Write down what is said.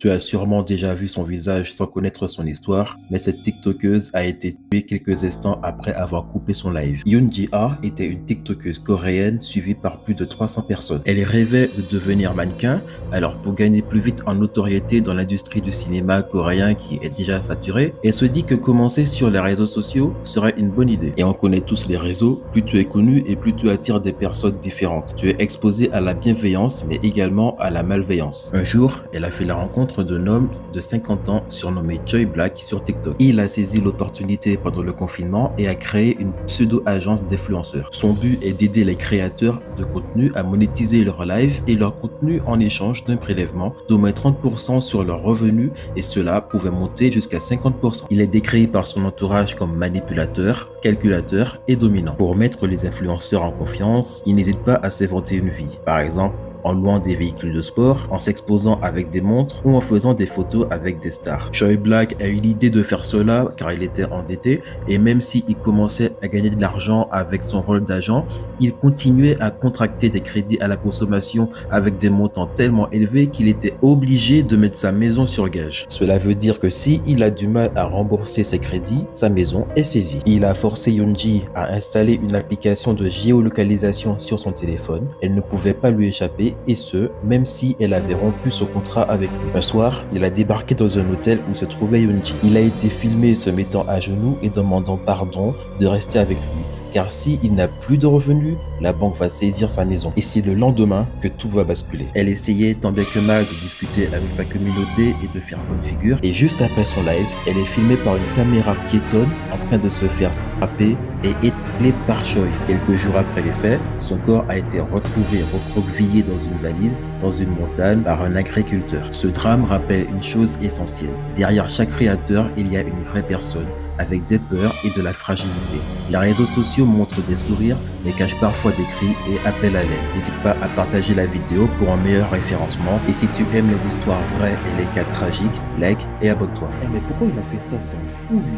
Tu as sûrement déjà vu son visage sans connaître son histoire, mais cette TikTokeuse a été tuée quelques instants après avoir coupé son live. Yoonji Ah était une TikTokeuse coréenne suivie par plus de 300 personnes. Elle rêvait de devenir mannequin, alors pour gagner plus vite en notoriété dans l'industrie du cinéma coréen qui est déjà saturée, elle se dit que commencer sur les réseaux sociaux serait une bonne idée. Et on connaît tous les réseaux, plus tu es connu et plus tu attires des personnes différentes. Tu es exposé à la bienveillance mais également à la malveillance. Un jour, elle a fait la rencontre d'un homme de 50 ans surnommé Joy Black sur TikTok. Il a saisi l'opportunité pendant le confinement et a créé une pseudo-agence d'influenceurs. Son but est d'aider les créateurs de contenu à monétiser leur live et leur contenu en échange d'un prélèvement d'au moins 30% sur leurs revenus et cela pouvait monter jusqu'à 50%. Il est décrit par son entourage comme manipulateur, calculateur et dominant. Pour mettre les influenceurs en confiance, il n'hésite pas à s'inventer une vie. Par exemple, en louant des véhicules de sport, en s'exposant avec des montres ou en faisant des photos avec des stars. Joy Black a eu l'idée de faire cela car il était endetté et même s'il commençait à gagner de l'argent avec son rôle d'agent, il continuait à contracter des crédits à la consommation avec des montants tellement élevés qu'il était obligé de mettre sa maison sur gage. Cela veut dire que si il a du mal à rembourser ses crédits, sa maison est saisie. Il a forcé Yoonji à installer une application de géolocalisation sur son téléphone. Elle ne pouvait pas lui échapper et ce, même si elle avait rompu son contrat avec lui. Un soir, il a débarqué dans un hôtel où se trouvait Yoonji. Il a été filmé se mettant à genoux et demandant pardon de rester avec lui. Car s'il n'a plus de revenus, la banque va saisir sa maison. Et c'est le lendemain que tout va basculer. Elle essayait tant bien que mal de discuter avec sa communauté et de faire bonne figure. Et juste après son live, elle est filmée par une caméra piétonne en train de se faire frapper et étalée par Choi. Quelques jours après les faits, son corps a été retrouvé recroquevillé dans une valise, dans une montagne, par un agriculteur. Ce drame rappelle une chose essentielle. Derrière chaque créateur, il y a une vraie personne, avec des peurs et de la fragilité. Les réseaux sociaux montrent des sourires, mais cachent parfois des cris et appellent à l'aide. N'hésite pas à partager la vidéo pour un meilleur référencement. Et si tu aimes les histoires vraies et les cas tragiques, like et abonne-toi. Eh mais pourquoi il a fait ça? C'est un fou lui.